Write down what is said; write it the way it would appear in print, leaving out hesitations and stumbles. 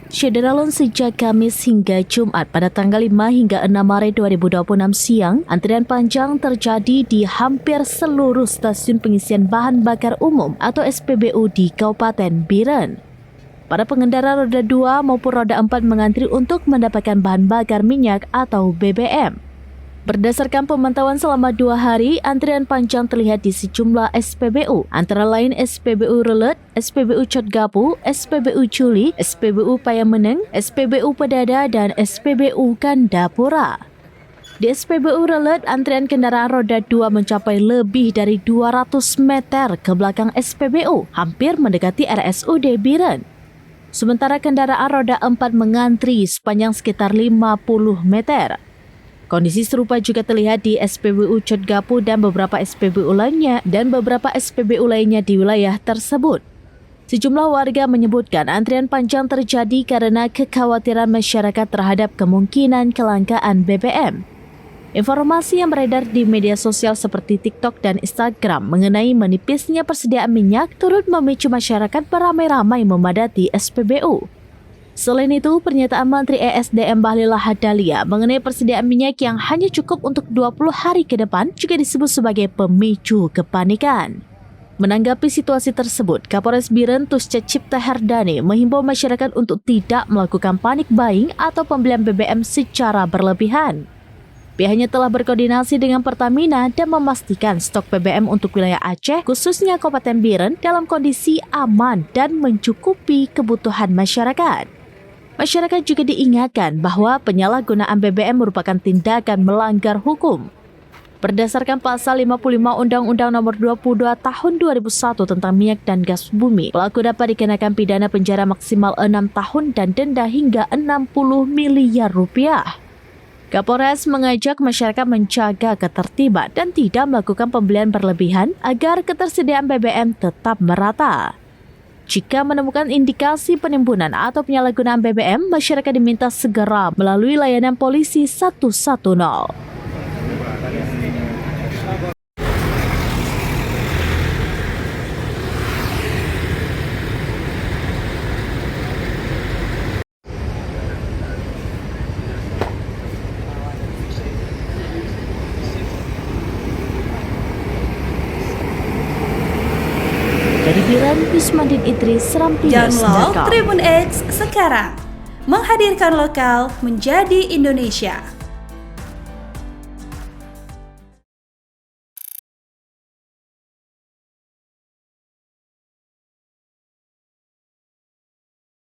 Syederalun sejak Kamis hingga Jumat pada tanggal 5 hingga 6 Maret 2026 siang, antrian panjang terjadi di hampir seluruh stasiun pengisian bahan bakar umum atau SPBU di Kabupaten Biren. Para pengendara roda 2 maupun roda 4 mengantri untuk mendapatkan bahan bakar minyak atau BBM. Berdasarkan pemantauan selama 2 hari, antrian panjang terlihat di sejumlah SPBU, antara lain SPBU Relet, SPBU Cotgapu, SPBU Culi, SPBU Payameneng, SPBU Pedada, dan SPBU Kandapura. Di SPBU Relet, antrian kendaraan roda 2 mencapai lebih dari 200 meter ke belakang SPBU, hampir mendekati RSUD Biren. Sementara kendaraan roda 4 mengantri sepanjang sekitar 50 meter. Kondisi serupa juga terlihat di SPBU Cotgapu dan beberapa SPBU lainnya di wilayah tersebut. Sejumlah warga menyebutkan antrian panjang terjadi karena kekhawatiran masyarakat terhadap kemungkinan kelangkaan BBM. Informasi yang beredar di media sosial seperti TikTok dan Instagram mengenai menipisnya persediaan minyak turut memicu masyarakat beramai-ramai memadati SPBU. Selain itu, pernyataan Menteri ESDM Bahlil Lahadalia mengenai persediaan minyak yang hanya cukup untuk 20 hari ke depan juga disebut sebagai pemicu kepanikan. Menanggapi situasi tersebut, Kapolres Biren Tusca Cipta Herdani menghimbau masyarakat untuk tidak melakukan panik buying atau pembelian BBM secara berlebihan. Pihaknya telah berkoordinasi dengan Pertamina dan memastikan stok BBM untuk wilayah Aceh, khususnya Kabupaten Biren, dalam kondisi aman dan mencukupi kebutuhan masyarakat. Masyarakat juga diingatkan bahwa penyalahgunaan BBM merupakan tindakan melanggar hukum. Berdasarkan pasal 55 Undang-Undang Nomor 22 Tahun 2001 tentang minyak dan gas bumi, pelaku dapat dikenakan pidana penjara maksimal 6 tahun dan denda hingga 60 miliar rupiah. Kapolres mengajak masyarakat menjaga ketertiban dan tidak melakukan pembelian berlebihan agar ketersediaan BBM tetap merata. Jika menemukan indikasi penimbunan atau penyalahgunaan BBM, masyarakat diminta segera melalui layanan polisi 110. Dari Biren, Bismandin Idris, Serambi News. Download Tribun X sekarang, menghadirkan lokal menjadi Indonesia.